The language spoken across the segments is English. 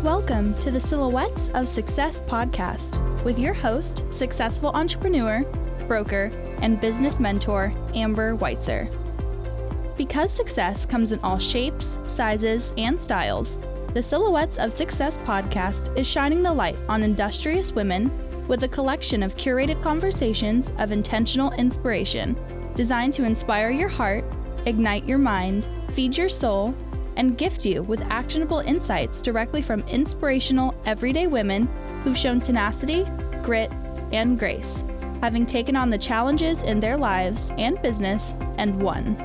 Welcome to the Silhouettes of Success podcast with your host, successful entrepreneur, broker, and business mentor, Amber Weitzer. Because success comes in all shapes, sizes, and styles, the Silhouettes of Success podcast is shining the light on industrious women with a collection of curated conversations of intentional inspiration designed to inspire your heart, ignite your mind, feed your soul, and gift you with actionable insights directly from inspirational, everyday women who've shown tenacity, grit, and grace, having taken on the challenges in their lives and business and won.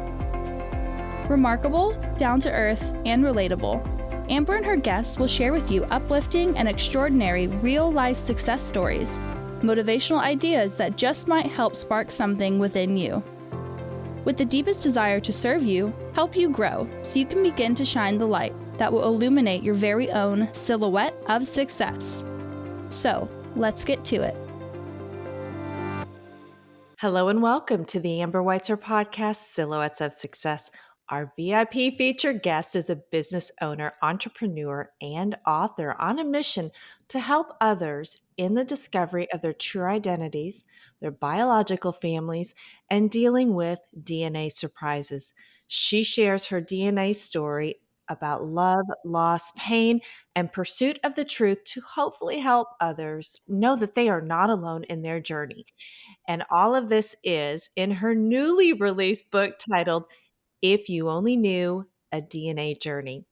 Remarkable, down-to-earth, and relatable, Amber and her guests will share with you uplifting and extraordinary real-life success stories, motivational ideas that just might help spark something within you. With the deepest desire to serve you, help you grow so you can begin to shine the light that will illuminate your very own silhouette of success. So, let's get to it. Hello and welcome to the Amber Weitzer podcast, Silhouettes of Success. Our V.I.P featured guest is a business owner, entrepreneur, and author on a mission to help others in the discovery of their true identities, their biological families, and dealing with DNA surprises. She shares her DNA story about love, loss, pain, and pursuit of the truth to hopefully help others know that they are not alone in their journey. And all of this is in her newly released book titled If You Only Knew, a DNA Journey.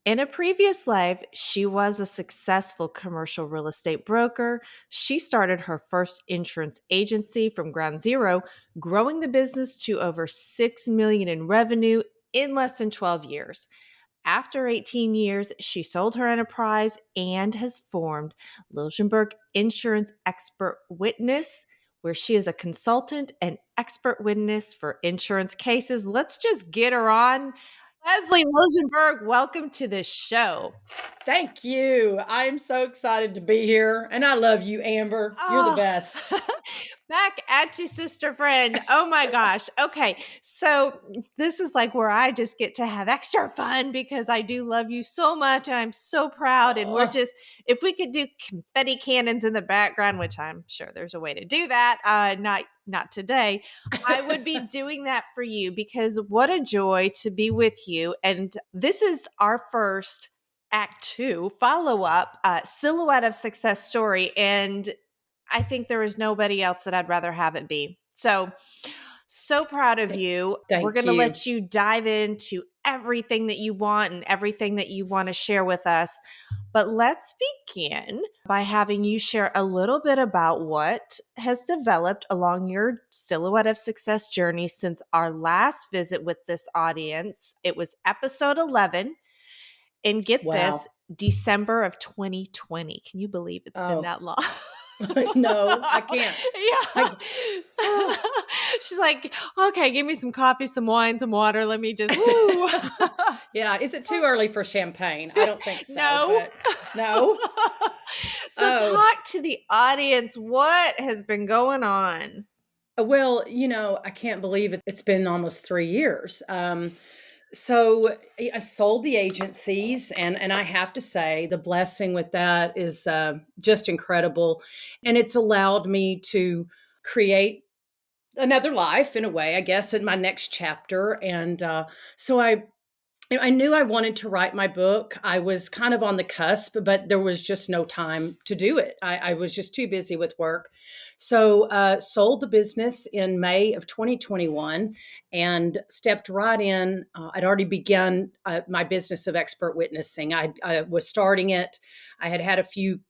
In a previous life, she was a successful commercial real estate broker. She started her first insurance agency from ground zero, growing the business to over $6 million in revenue in less than 12 years. After 18 years, she sold her enterprise and has formed Liljenberg Insurance Expert Witness, where she is a consultant and expert witness for insurance cases. Let's just get her on. Lezlee Liljenberg, welcome to the show. Thank you. I'm so excited to be here, and I love you, Amber. You're the best. Back at you, sister friend. Oh my gosh. Okay. So this is like where I just get to have extra fun because I do love you so much and I'm so proud. And we're just, if we could do confetti cannons in the background, which I'm sure there's a way to do that, not today, I would be doing that for you because what a joy to be with you. And this is our first Act 2 follow-up Silhouette of Success story. And I think there is nobody else that I'd rather have it be. So proud of you. We're going to let you dive into everything that you want and everything that you want to share with us. But let's begin by having you share a little bit about what has developed along your Silhouette of Success journey since our last visit with this audience. It was episode 11. And get this, December of 2020. Can you believe it's been that long? No, I can't. Yeah. She's like, okay, give me some coffee, some wine, some water. Let me just, Yeah. Is it too early for champagne? I don't think so. No. So talk to the audience. What has been going on? Well, I can't believe it. It's been almost 3 years. So I sold the agencies and I have to say the blessing with that is just incredible. And it's allowed me to create another life in a way, I guess, in my next chapter. And so I knew I wanted to write my book. I was kind of on the cusp, but there was just no time to do it. I was just too busy with work. So sold the business in May of 2021 and stepped right in. I'd already begun my business of expert witnessing. I was starting it. I had had a few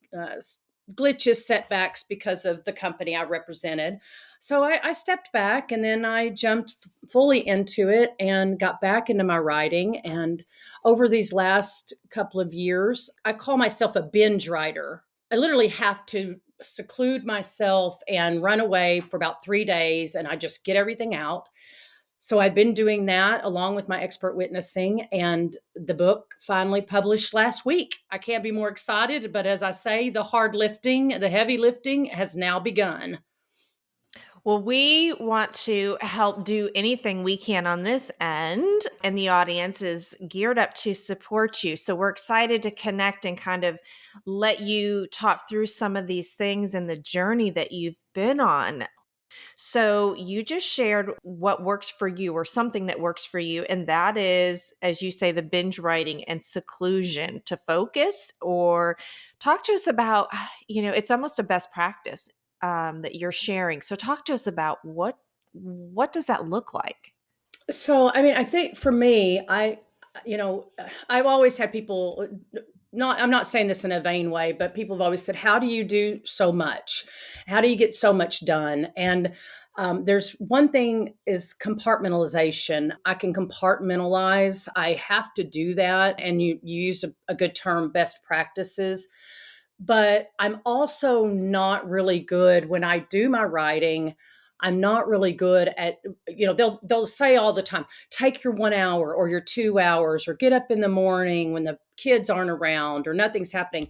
glitches, setbacks because of the company I represented. So I stepped back and then I jumped fully into it and got back into my writing. And over these last couple of years, I call myself a binge writer. I literally have to seclude myself and run away for about 3 days and I just get everything out. So I've been doing that along with my expert witnessing, and the book finally published last week. I can't be more excited, but as I say, the hard lifting, the heavy lifting has now begun. Well, we want to help do anything we can on this end, and the audience is geared up to support you. So we're excited to connect and kind of let you talk through some of these things and the journey that you've been on. So you just shared what works for you or something that works for you. And that is, as you say, the binge writing and seclusion to focus. Or talk to us about, it's almost a best practice that you're sharing. So talk to us about what does that look like? So, I mean, I think for me, you know, I've always had people, not, I'm not saying this in a vain way, but people have always said, how do you do so much? How do you get so much done? And there's one thing is compartmentalization. I can compartmentalize. I have to do that. And you use a good term, best practices. But I'm also not really good when I do my writing. I'm not really good at, they'll say all the time, take your 1 hour or your 2 hours or get up in the morning when the kids aren't around or nothing's happening.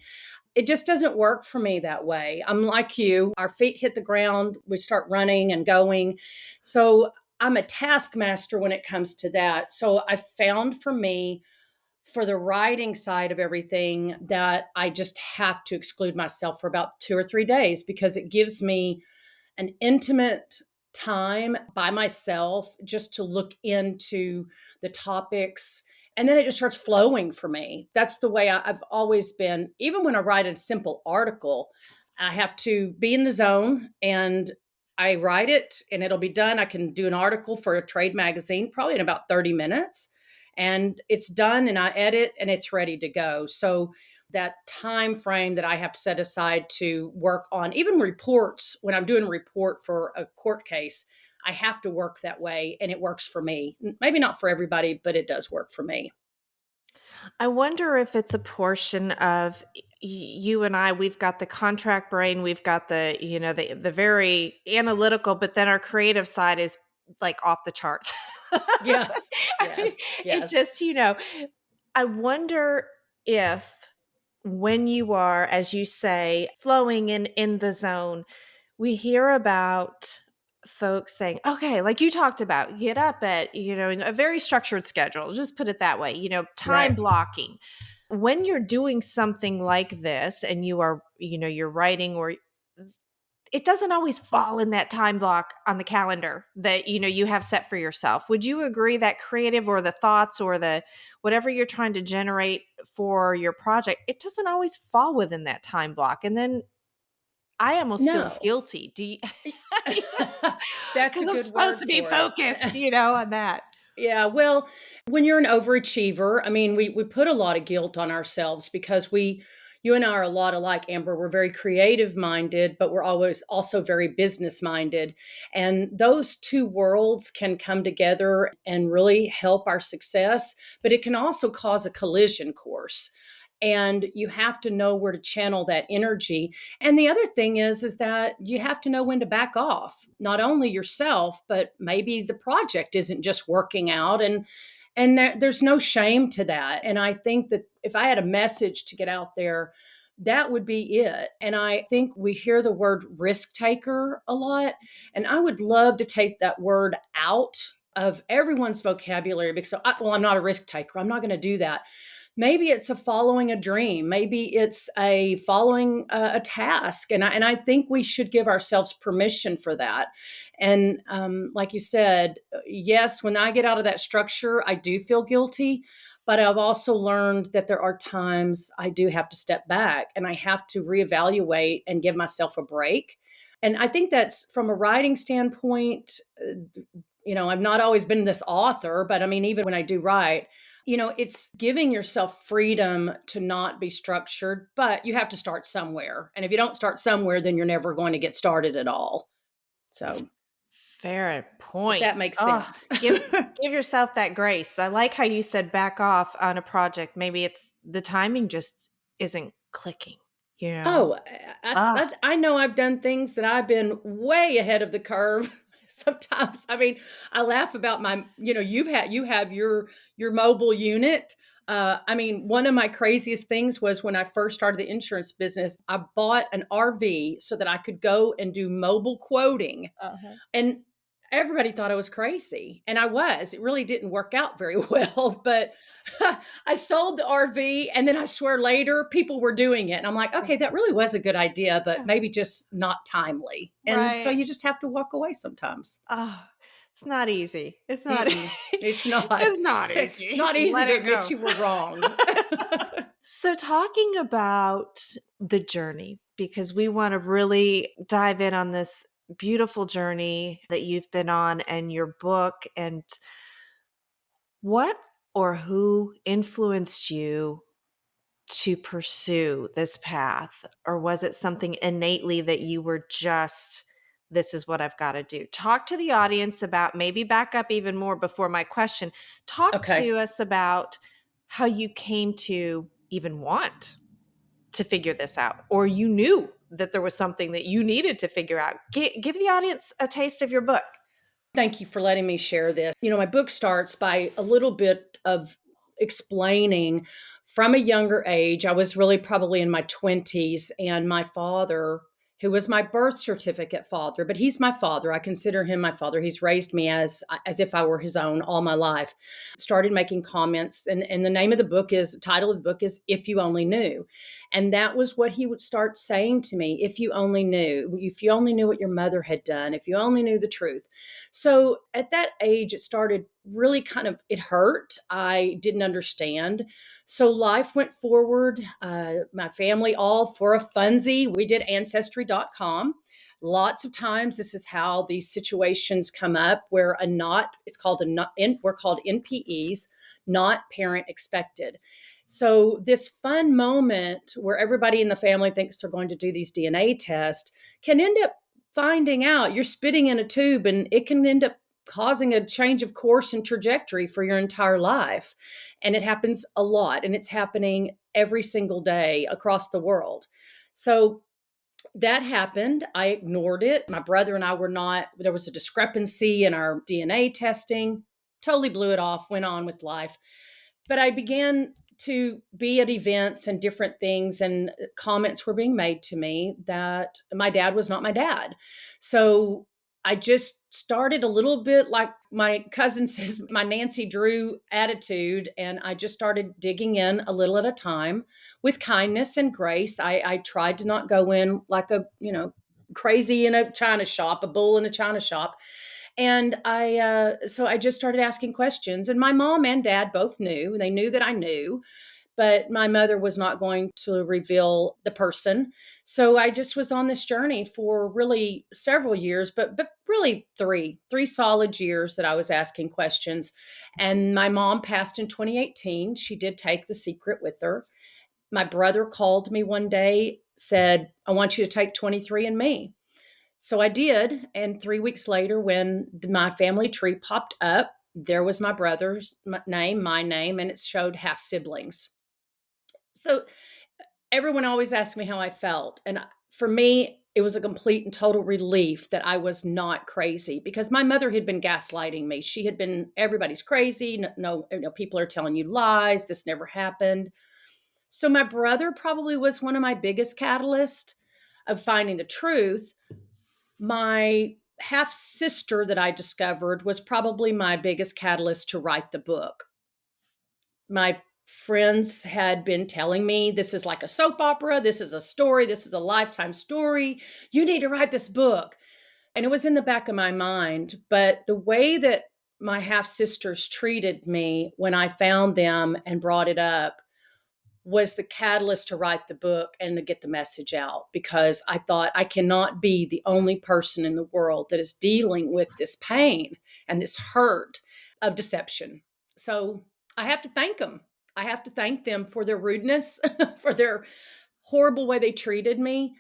It just doesn't work for me that way. I'm like you, our feet hit the ground, we start running and going. So I'm a taskmaster when it comes to that. So I found for me, for the writing side of everything, that I just have to exclude myself for about 2 or 3 days because it gives me an intimate time by myself just to look into the topics. And then it just starts flowing for me. That's the way I've always been. Even when I write a simple article, I have to be in the zone and I write it and it'll be done. I can do an article for a trade magazine probably in about 30 minutes and it's done and I edit and it's ready to go. So that time frame that I have to set aside to work on even reports, when I'm doing a report for a court case, I have to work that way and it works for me. Maybe not for everybody, but it does work for me. I wonder if it's a portion of you and I, we've got the contract brain, we've got the very analytical, but then our creative side is like off the charts. Yes, I mean, yes, it yes. just, I wonder if when you are, as you say, flowing in the zone, we hear about folks saying, okay, like you talked about, get up at, in a very structured schedule, just put it that way, time Right. blocking. When you're doing something like this and you are, you're writing, or it doesn't always fall in that time block on the calendar that you have set for yourself. Would you agree that creative or the thoughts or the whatever you're trying to generate for your project, it doesn't always fall within that time block? And then I almost feel No. guilty. Do you? That's Because a I'm good supposed word to be for it. focused, on that. Yeah, well, when you're an overachiever, I mean, we put a lot of guilt on ourselves because you and I are a lot alike, Amber. We're very creative minded, but we're always also very business minded. And those two worlds can come together and really help our success, but it can also cause a collision course. And you have to know where to channel that energy. And the other thing is that you have to know when to back off, not only yourself, but maybe the project isn't just working out. And there's no shame to that. And I think that if I had a message to get out there, that would be it. And I think we hear the word risk taker a lot. And I would love to take that word out of everyone's vocabulary because, I'm not a risk taker. I'm not going to do that. Maybe it's a following a dream. Maybe it's a following a task. And I think we should give ourselves permission for that. And like you said, yes, when I get out of that structure, I do feel guilty. But I've also learned that there are times I do have to step back and I have to reevaluate and give myself a break. And I think that's from a writing standpoint. I've not always been this author, but I mean, even when I do write, it's giving yourself freedom to not be structured, but you have to start somewhere. And if you don't start somewhere, then you're never going to get started at all. So, Fair if point. that makes Oh, sense. give yourself that grace. I like how you said back off on a project. Maybe it's the timing just isn't clicking, Oh, Ah, I know I've done things that I've been way ahead of the curve. Sometimes, I mean, I laugh about my, you have your mobile unit. I mean, one of my craziest things was when I first started the insurance business, I bought an RV so that I could go and do mobile quoting. Uh-huh. And everybody thought I was crazy. And I was. It really didn't work out very well. But I sold the RV. And then I swear later, people were doing it. And I'm like, okay, that really was a good idea, but maybe just not timely. And so Right. you just have to walk away sometimes. Oh, it's not easy. It's not. Mm-mm, it's not. It's not It's easy. not easy Let to it admit go. you were wrong. So, talking about the journey, because we want to really dive in on this beautiful journey that you've been on and your book, and what or who influenced you to pursue this path? Or was it something innately that you were just, this is what I've got to do? Talk to the audience about, maybe back up even more before my question. Talk Okay. to us about how you came to even want to figure this out, or you knew that there was something that you needed to figure out. Give the audience a taste of your book. Thank you for letting me share this. My book starts by a little bit of explaining from a younger age. I was really probably in my 20s, and my father, who was my birth certificate father, but he's my father. I consider him my father. He's raised me as if I were his own all my life. Started making comments, and the name of the book is title of the book is If You Only Knew. And that was what he would start saying to me. If you only knew what your mother had done, if you only knew the truth. So at that age, it started really it hurt. I didn't understand. So life went forward. My family, all for a funsy, we did Ancestry.com. Lots of times, this is how these situations come up where it's called we're called NPEs, not parent expected. So this fun moment where everybody in the family thinks they're going to do these DNA tests can end up finding out you're spitting in a tube, and it can end up causing a change of course and trajectory for your entire life. And it happens a lot, and it's happening every single day across the world. So that happened. I ignored it. My brother and I there was a discrepancy in our DNA testing, totally blew it off, went on with life. But I began to be at events and different things, and comments were being made to me that my dad was not my dad. So I just started a little bit like my cousin says, my Nancy Drew attitude. And I just started digging in a little at a time with kindness and grace. I tried to not go in like crazy in a china shop, a bull in a china shop. And so I just started asking questions. And my mom and dad both knew. They knew that I knew, but my mother was not going to reveal the person. So I just was on this journey for really several years, but really three solid years that I was asking questions. And my mom passed in 2018. She did take the secret with her. My brother called me one day, said, I want you to take 23andMe. So I did. And 3 weeks later, when my family tree popped up, there was my brother's name, my name, and it showed half siblings. So everyone always asked me how I felt. And for me, it was a complete and total relief that I was not crazy, because my mother had been gaslighting me. She had been, everybody's crazy. No, people are telling you lies. This never happened. So my brother probably was one of my biggest catalysts of finding the truth. My half sister that I discovered was probably my biggest catalyst to write the book. My friends had been telling me, this is like a soap opera, this is a story, this is a lifetime story. You need to write this book. And it was in the back of my mind. But the way that my half sisters treated me when I found them and brought it up was the catalyst to write the book and to get the message out, because I thought I cannot be the only person in the world that is dealing with this pain and this hurt of deception. So I have to thank them. I have to thank them for their rudeness, for their horrible way they treated me,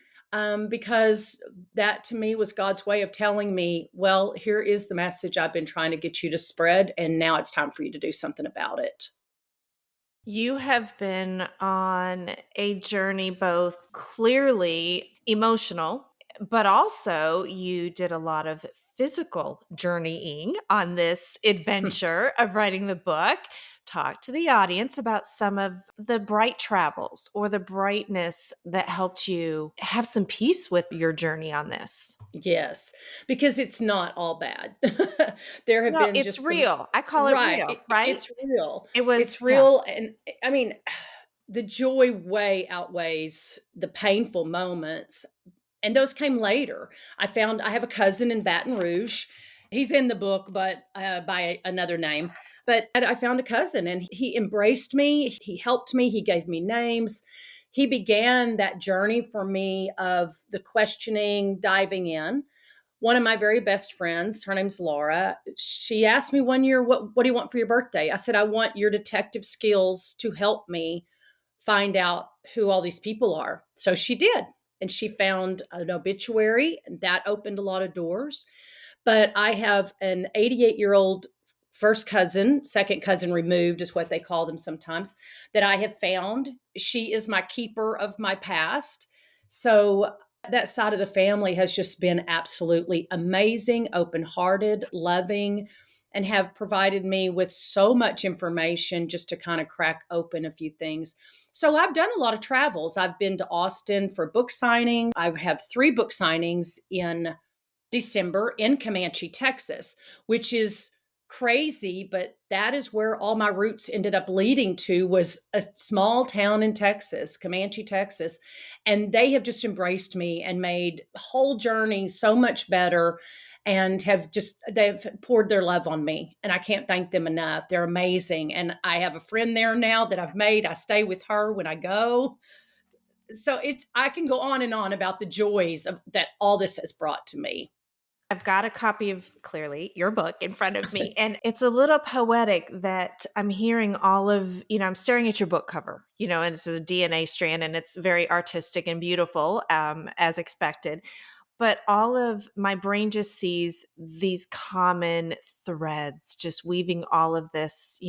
because that to me was God's way of telling me, well, here is the message I've been trying to get you to spread, and now it's time for you to do something about it. You have been on a journey, both clearly emotional, but also you did a lot of physical journeying on this adventure of writing the book, talk to the audience about some of the bright travels or the brightness that helped you have some peace with your journey on this. Yes, because it's not all bad. There have No, been it's just some. real. I call it Right. real, right? It's real. It was, It's yeah. real. And I mean, the joy way outweighs the painful moments. And those came later. I have a cousin in Baton Rouge. He's in the book, but by another name. But I found a cousin and he embraced me. He helped me. He gave me names. He began that journey for me of the questioning, diving in. One of my very best friends, her name's Laura, she asked me one year, what do you want for your birthday? I said, I want your detective skills to help me find out who all these people are. So she did. And she found an obituary, and that opened a lot of doors. But I have an 88-year-old first cousin, second cousin removed is what they call them sometimes, that I have found. She is my keeper of my past. So that side of the family has just been absolutely amazing, open-hearted, loving, and have provided me with so much information just to kind of crack open a few things. So I've done a lot of travels. I've been to Austin for book signing. I have 3 book signings in December in Comanche, Texas, which is crazy, but that is where all my roots ended up leading to, was a small town in Texas, Comanche, Texas. And they have just embraced me and made the whole journey so much better, and they've poured their love on me. And I can't thank them enough. They're amazing. And I have a friend there now that I've made. I stay with her when I go. So I can go on and on about the joys of that all this has brought to me. I've got a copy of, clearly, your book in front of me, and it's a little poetic that I'm hearing all of, I'm staring at your book cover, and it's a DNA strand, and it's very artistic and beautiful, as expected. But all of my brain just sees these common threads, just weaving all of this,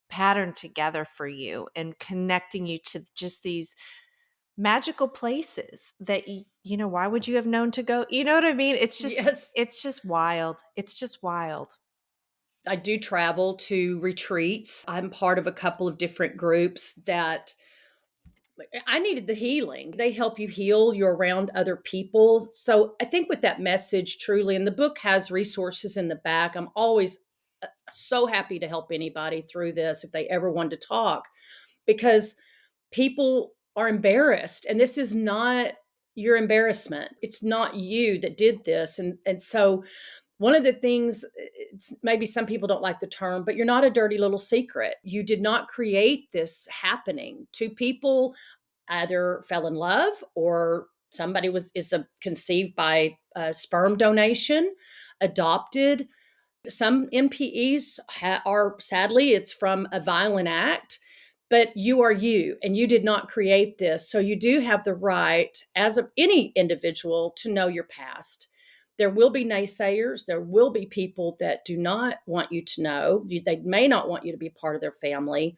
pattern together for you and connecting you to just these magical places that why would you have known to go? You know what I mean? Yes. It's just wild. It's just wild. I do travel to retreats. I'm part of a couple of different groups that I needed the healing. They help you heal. You're around other people. So I think with that message, truly, and the book has resources in the back. I'm always so happy to help anybody through this if they ever want to talk, because people are embarrassed, and this is not your embarrassment. It's not you that did this. And so one of the things, maybe some people don't like the term, but you're not a dirty little secret. You did not create this happening. Two people either fell in love, or somebody is conceived by sperm donation, adopted. Some NPEs are, sadly, it's from a violent act, but you are you, and you did not create this. So you do have the right, as any individual, to know your past. There will be naysayers. There will be people that do not want you to know. They may not want you to be part of their family,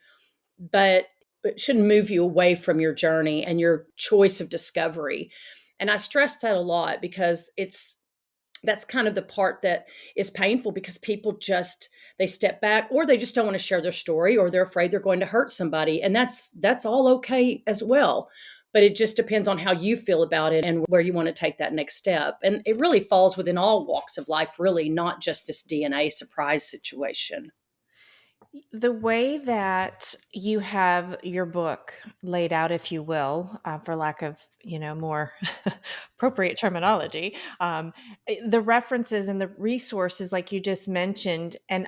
but it shouldn't move you away from your journey and your choice of discovery. And I stress that a lot, because that's kind of the part that is painful, because people they step back, or they just don't want to share their story, or they're afraid they're going to hurt somebody. And that's all okay as well. But it just depends on how you feel about it and where you want to take that next step. And it really falls within all walks of life, really, not just this DNA surprise situation. The way that you have your book laid out, if you will, for lack of more appropriate terminology, the references and the resources, like you just mentioned, and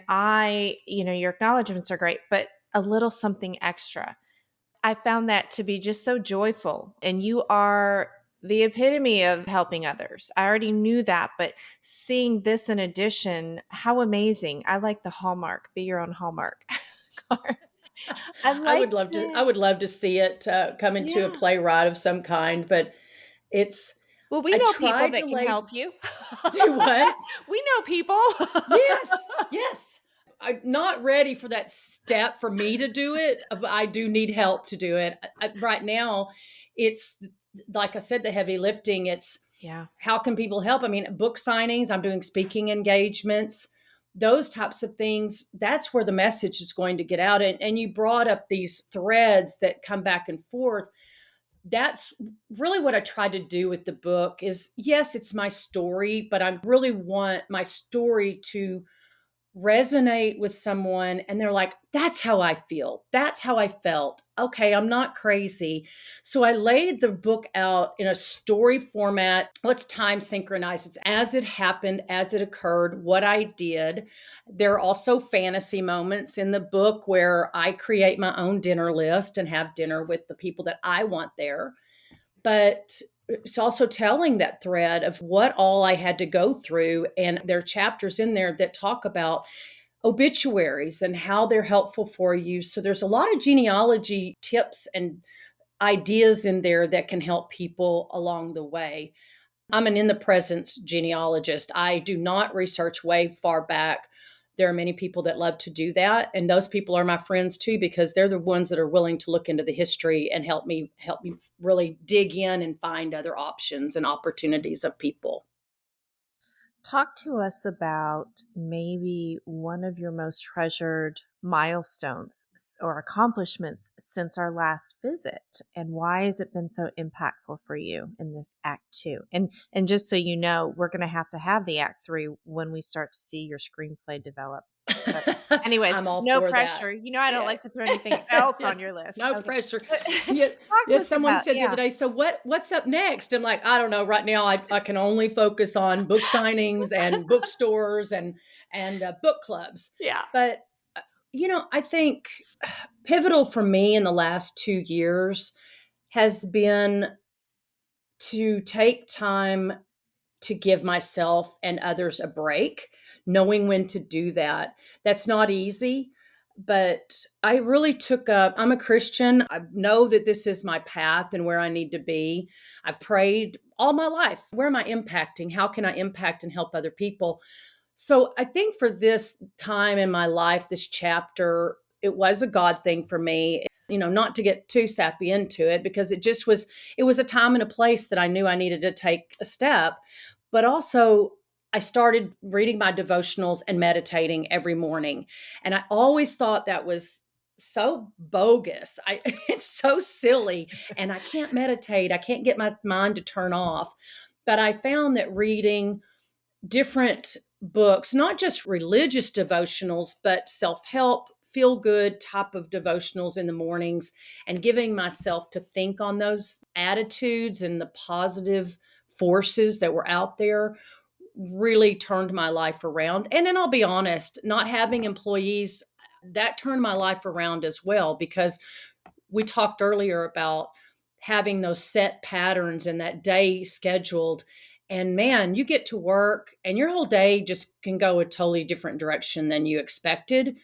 your acknowledgments are great, but a little something extra. I found that to be just so joyful, and you are the epitome of helping others. I already knew that, but seeing this in addition, how amazing. I like the Hallmark, be your own Hallmark card. I I like would love to. I that. would love to see it come into a Yeah. playwright of some kind. But it's. Well, we I know people tried that to can lay. help you. Do what? We know people. Yes, yes. I'm not ready for that step for me to do it, but I do need help to do it. Right now, it's like I said, the heavy lifting. It's Yeah. How can people help? I mean, book signings, I'm doing speaking engagements, those types of things. That's where the message is going to get out. And you brought up these threads that come back and forth. That's really what I tried to do with the book is, yes, it's my story, but I really want my story to resonate with someone and they're like, that's how I feel. That's how I felt. Okay, I'm not crazy. So I laid the book out in a story format. Let's time synchronize. It's as it happened, as it occurred, what I did. There are also fantasy moments in the book where I create my own dinner list and have dinner with the people that I want there. But it's also telling that thread of what all I had to go through. And there are chapters in there that talk about obituaries and how they're helpful for you. So there's a lot of genealogy tips and ideas in there that can help people along the way. I'm an in the presence genealogist. I do not research way far back. There are many people that love to do that, and those people are my friends too because they're the ones that are willing to look into the history and help me really dig in and find other options and opportunities of people. Talk to us about maybe one of your most treasured milestones or accomplishments since our last visit, and why has it been so impactful for you in this Act 2? And just so you know, we're going to have the Act 3 when we start to see your screenplay develop. But anyways, I'm all no for pressure. that. I don't Yeah. like to throw anything else Yeah. on your list. No Okay. pressure. But Yeah, talk to yeah. us Someone about, said the yeah. other day, so what's up next? I'm like, I don't know. Right now, I can only focus on book signings and bookstores and book clubs. Yeah. But I think pivotal for me in the last 2 years has been to take time to give myself and others a break, knowing when to do that. That's not easy, but I really took up, I'm a Christian. I know that this is my path and where I need to be. I've prayed all my life. Where am I impacting? How can I impact and help other people? So I think for this time in my life, this chapter, it was a God thing for me. Not to get too sappy into it because it was a time and a place that I knew I needed to take a step. But also, I started reading my devotionals and meditating every morning. And I always thought that was so bogus. It's so silly. And I can't meditate. I can't get my mind to turn off. But I found that reading different books, not just religious devotionals, but self help, feel good type of devotionals in the mornings, and giving myself to think on those attitudes and the positive forces that were out there really turned my life around. And then I'll be honest, not having employees, that turned my life around as well, because we talked earlier about having those set patterns and that day scheduled. And man, you get to work and your whole day just can go a totally different direction than you expected.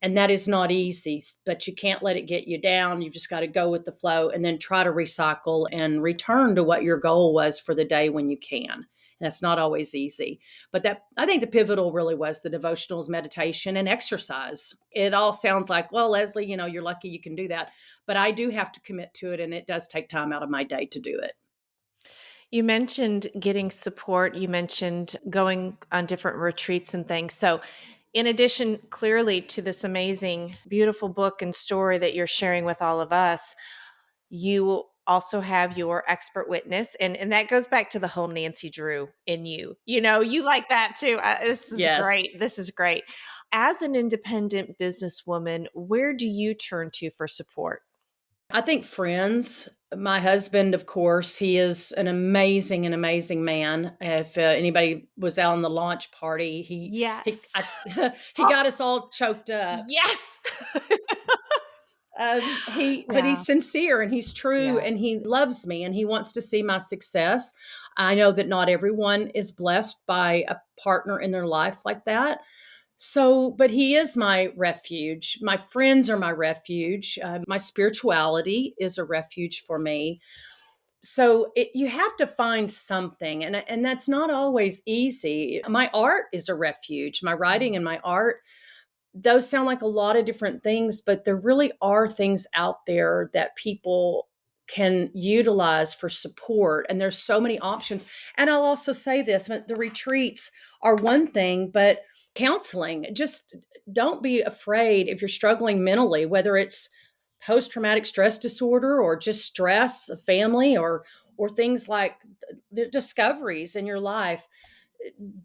And that is not easy, but you can't let it get you down. You just got to go with the flow and then try to recycle and return to what your goal was for the day when you can. And that's not always easy. But that, I think the pivotal really was the devotionals, meditation, and exercise. It all sounds like, well, Lezlee, you're lucky you can do that. But I do have to commit to it, and it does take time out of my day to do it. You mentioned getting support. You mentioned going on different retreats and things. So, in addition, clearly, to this amazing, beautiful book and story that you're sharing with all of us, you also have your expert witness. And that goes back to the whole Nancy Drew in you. You like that too. This is Yes. great. This is great. As an independent businesswoman, where do you turn to for support? I think friends. My husband, of course, he is an amazing man. If anybody was out on the launch party, Yes. he got us all choked up. Yes. But Yeah. he's sincere and he's true and Yes. he loves me and he wants to see my success. I know that not everyone is blessed by a partner in their life like that. So, but he is my refuge. My friends are my refuge. My spirituality is a refuge for me. So you have to find something, and that's not always easy. My art is a refuge. My writing and my art, those sound like a lot of different things, but there really are things out there that people can utilize for support. And there's so many options. And I'll also say this, the retreats are one thing, but counseling, just don't be afraid if you're struggling mentally, whether it's post-traumatic stress disorder or just stress of family or things like the discoveries in your life.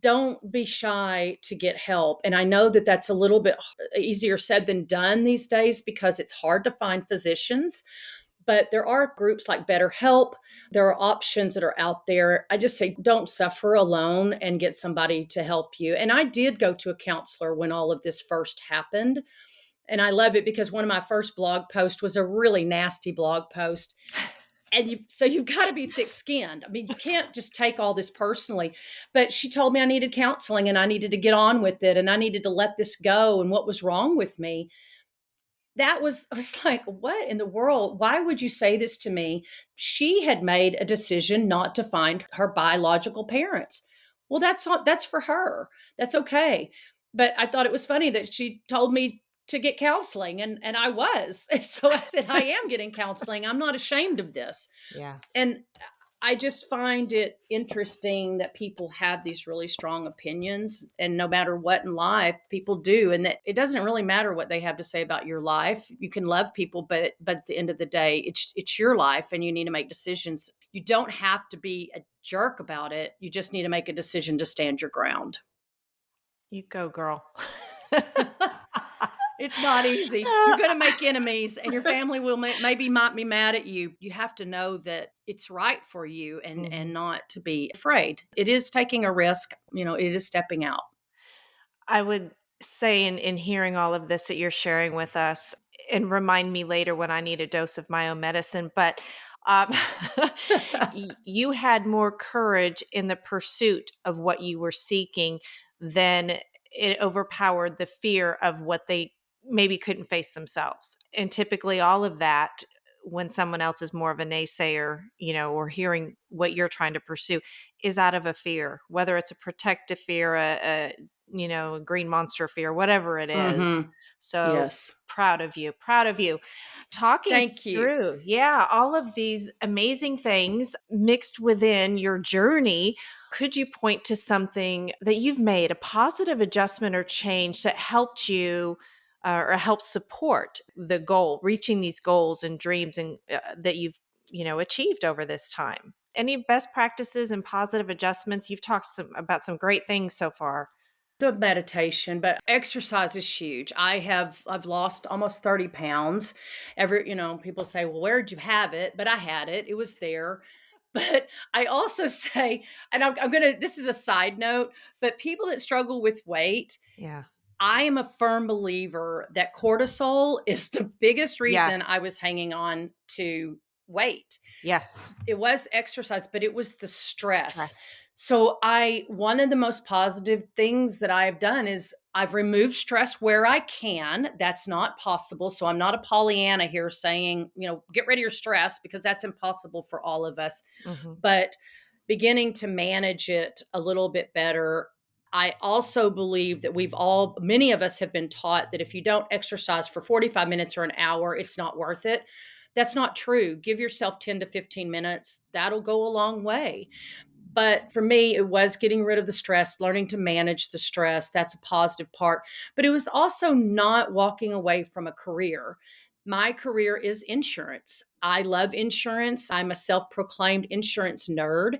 Don't be shy to get help. And I know that that's a little bit easier said than done these days because it's hard to find physicians, but there are groups like BetterHelp. There are options that are out there. I just say don't suffer alone and get somebody to help you. And I did go to a counselor when all of this first happened. And I love it because one of my first blog posts was a really nasty blog post. And you've got to be thick skinned. I mean, you can't just take all this personally. But she told me I needed counseling and I needed to get on with it and I needed to let this go and what was wrong with me. I was like, what in the world? Why would you say this to me? She had made a decision not to find her biological parents. Well, that's for her. That's okay. But I thought it was funny that she told me to get counseling and I was. So I said, I am getting counseling. I'm not ashamed of this. Yeah. And I just find it interesting that people have these really strong opinions, and no matter what in life, people do, and that it doesn't really matter what they have to say about your life. You can love people, but at the end of the day, it's your life, and you need to make decisions. You don't have to be a jerk about it. You just need to make a decision to stand your ground. You go, girl. It's not easy. You're going to make enemies and your family will maybe might be mad at you. You have to know that it's right for you and not to be afraid. It is taking a risk. It is stepping out. I would say in hearing all of this that you're sharing with us, and remind me later when I need a dose of my own medicine, but um, you had more courage in the pursuit of what you were seeking than it overpowered the fear of what they maybe couldn't face themselves. And typically all of that, when someone else is more of a naysayer, or hearing what you're trying to pursue, is out of a fear, whether it's a protective fear, a green monster fear, whatever it is. Mm-hmm. So Yes. proud of you. Talking Thank you. through, all of these amazing things mixed within your journey. Could you point to something that you've made, a positive adjustment or change that helped you or helped support the goal, reaching these goals and dreams and that you've, achieved over this time? Any best practices and positive adjustments? You've talked about some great things so far. The meditation, but exercise is huge. I've lost almost 30 pounds. People say, well, where'd you have it? But I had it. It was there. But I also say, and this is a side note, but people that struggle with weight, Yeah. I am a firm believer that cortisol is the biggest reason Yes. I was hanging on to weight. Yes. It was exercise, but it was the stress. Stress. So one of the most positive things that I've done is I've removed stress where I can. That's not possible. So I'm not a Pollyanna here saying, get rid of your stress, because that's impossible for all of us. Mm-hmm. But beginning to manage it a little bit better. I also believe that many of us have been taught that if you don't exercise for 45 minutes or an hour, it's not worth it. That's not true. Give yourself 10 to 15 minutes. That'll go a long way. But for me, it was getting rid of the stress, learning to manage the stress. That's a positive part. But it was also not walking away from a career. My career is insurance. I love insurance. I'm a self-proclaimed insurance nerd.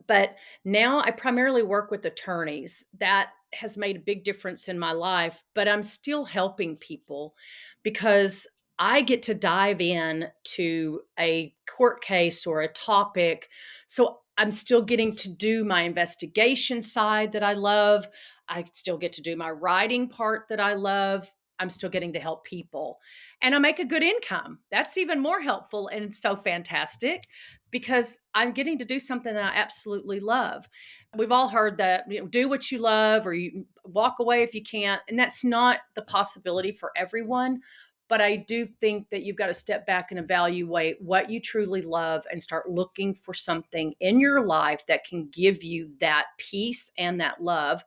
But now I primarily work with attorneys. That has made a big difference in my life, but I'm still helping people because I get to dive in to a court case or a topic. So I'm still getting to do my investigation side that I love. I still get to do my writing part that I love. I'm still getting to help people. And I make a good income. That's even more helpful and so fantastic because I'm getting to do something that I absolutely love. We've all heard that, do what you love or you walk away if you can't. And that's not the possibility for everyone. But I do think that you've got to step back and evaluate what you truly love and start looking for something in your life that can give you that peace and that love.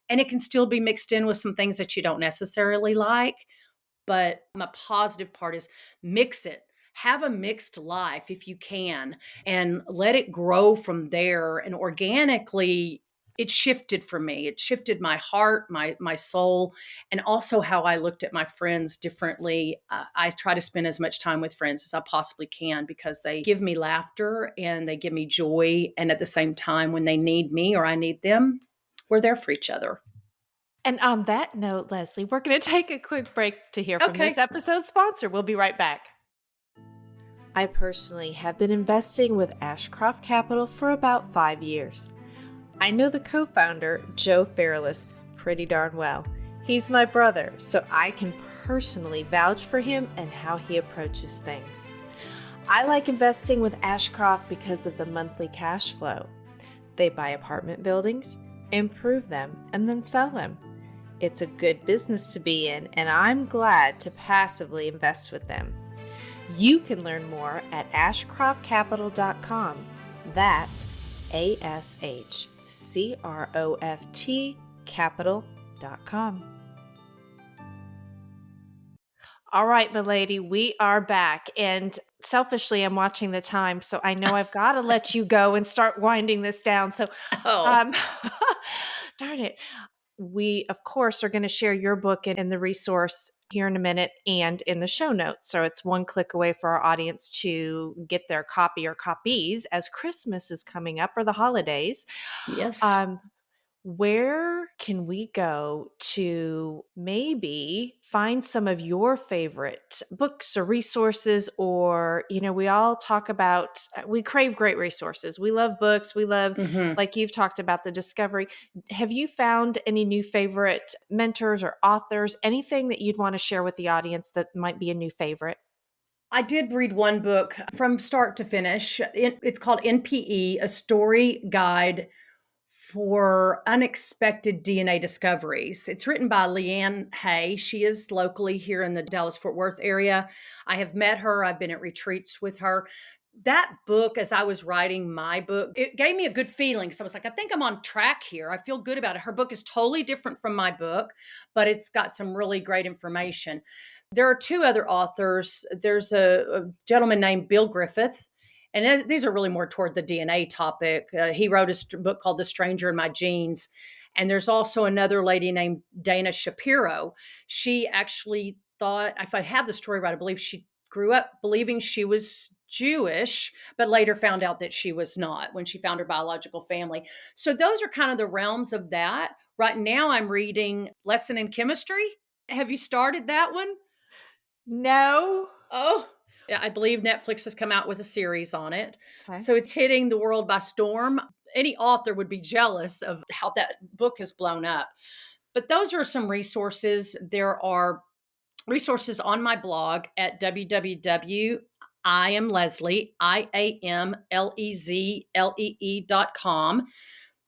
And it can still be mixed in with some things that you don't necessarily like. But my positive part is mix it. have a mixed life if you can, and let it grow from there. And organically, it shifted for me. It shifted my heart, my soul, and also how I looked at my friends differently. I try to spend as much time with friends as I possibly can because they give me laughter and they give me joy. And at the same time, when they need me or I need them, we're there for each other. And on that note, Leslie, we're going to take a quick break to hear from Okay. this episode's sponsor. We'll be right back. I personally have been investing with Ashcroft Capital for about 5 years. I know the co-founder, Joe Fairless, pretty darn well. He's my brother, so I can personally vouch for him and how he approaches things. I like investing with Ashcroft because of the monthly cash flow. They buy apartment buildings, improve them, and then sell them. It's a good business to be in, and I'm glad to passively invest with them. You can learn more at ashcroftcapital.com. That's ASHCROFT capital.com. All right, my lady, we are back. And selfishly, I'm watching the time, so I know I've got to let you go and start winding this down. So, Oh, darn it. We, of course, are going to share your book and the resource here in a minute and in the show notes. So it's one click away for our audience to get their copy or copies as Christmas is coming up or the holidays. yes. Where can we go to maybe find some of your favorite books or resources? Or, we all talk about, we crave great resources. We love books. We love, Mm-hmm. like you've talked about, the discovery. Have you found any new favorite mentors or authors? Anything that you'd want to share with the audience that might be a new favorite? I did read one book from start to finish. It's called NPE, A Story Guide for Unexpected DNA Discoveries. It's written by Leanne Hay. She is locally here in the Dallas-Fort Worth area. I have met her. I've been at retreats with her. That book, as I was writing my book, it gave me a good feeling. So I was like, I think I'm on track here. I feel good about it. Her book is totally different from my book, but it's got some really great information. There are two other authors. There's a gentleman named Bill Griffith, and these are really more toward the DNA topic. He wrote a book called The Stranger in My Genes. And there's also another lady named Dana Shapiro. She actually thought, if I have the story right, I believe she grew up believing she was Jewish, but later found out that she was not when she found her biological family. So those are kind of the realms of that. Right now, I'm reading Lesson in Chemistry. Have you started that one? No. Oh, yeah, I believe Netflix has come out with a series on it. Okay. So it's hitting the world by storm. Any author would be jealous of how that book has blown up. But those are some resources. There are resources on my blog at www.iamlezlee.com.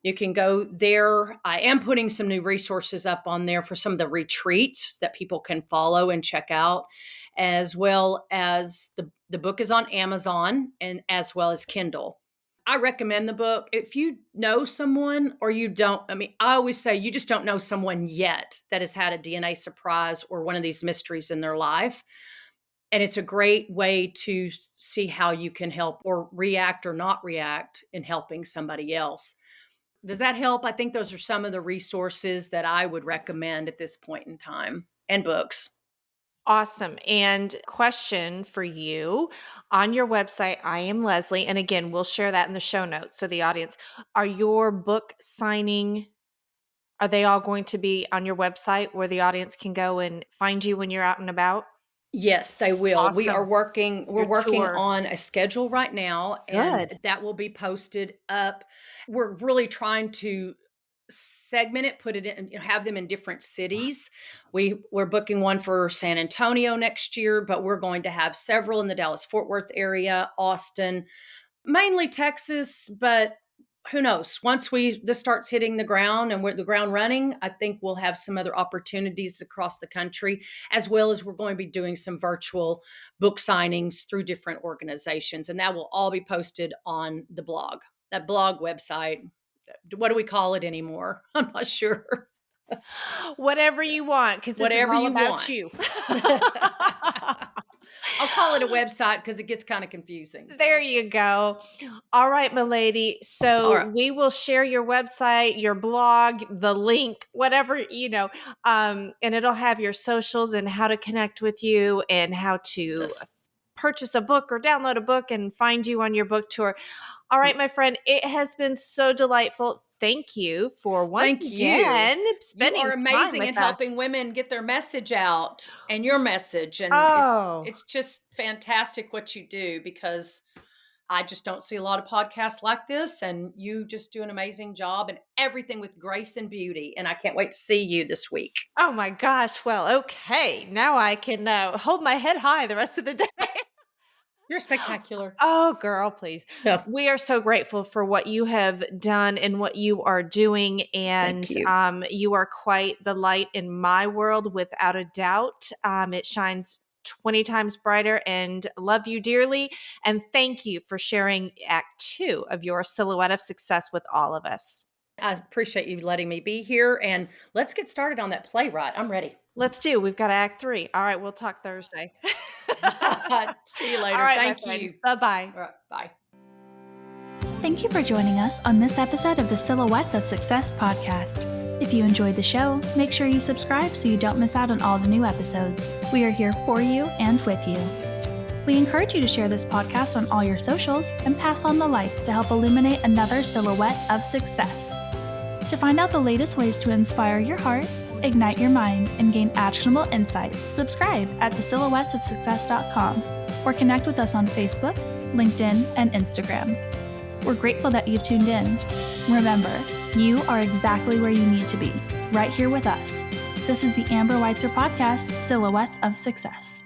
You can go there. I am putting some new resources up on there for some of the retreats that people can follow and check out, as well as the book is on Amazon and as well as Kindle. I recommend the book. If you know someone or you don't, I always say you just don't know someone yet that has had a DNA surprise or one of these mysteries in their life. And it's a great way to see how you can help or react or not react in helping somebody else. Does that help? I think those are some of the resources that I would recommend at this point in time, and books. Awesome. And question for you on your website, I Am Leslie. And again, we'll share that in the show notes. So the audience, are your book signing, are they all going to be on your website where the audience can go and find you when you're out and about? Yes, they will. Awesome. We're Your working tour. on a schedule right now, and Good. that will be posted up. We're really trying to segment it, put it in, have them in different cities. We're booking one for San Antonio next year, but we're going to have several in the Dallas-Fort Worth area, Austin, mainly Texas, but who knows? Once this starts hitting the ground and we're the ground running, I think we'll have some other opportunities across the country, as well as we're going to be doing some virtual book signings through different organizations. And that will all be posted on the blog, that blog website. What do we call it anymore? I'm not sure. Whatever you want, because this is Whatever all you about want. you. I'll call it a website because it gets kind of confusing. So. There you go. All right, my lady. All So right. we will share your website, your blog, the link, whatever, and it'll have your socials and how to connect with you and how to Yes. purchase a book or download a book and find you on your book tour. All right, my Yes. friend, it has been so delightful. Thank you for once Thank you. again You are spending time amazing with at us. helping women get their message out and your message. And Oh, it's just fantastic what you do, because I just don't see a lot of podcasts like this, and you just do an amazing job and everything with grace and beauty. And I can't wait to see you this week. oh my gosh. Well, okay. Now I can hold my head high the rest of the day. You're spectacular. Oh, girl, please. Yeah. We are so grateful for what you have done and what you are doing. Thank And you. you are quite the light in my world, without a doubt. It shines 20 times brighter, and love you dearly. And thank you for sharing Act 2 of your Silhouette of Success with all of us. I appreciate you letting me be here, and let's get started on that playwright. I'm ready. Let's do. We've got Act 3. All right, we'll talk Thursday. See you All later. right, my Thank friend. you. Bye-bye. All right. Bye. Thank you for joining us on this episode of the Silhouettes of Success podcast. If you enjoyed the show, make sure you subscribe so you don't miss out on all the new episodes. We are here for you and with you. We encourage you to share this podcast on all your socials and pass on the light to help illuminate another silhouette of success. To find out the latest ways to inspire your heart, ignite your mind, and gain actionable insights, subscribe at thesilhouettesofsuccess.com or connect with us on Facebook, LinkedIn, and Instagram. We're grateful that you tuned in. Remember, you are exactly where you need to be, right here with us. This is the Amber Weitzer podcast, Silhouettes of Success.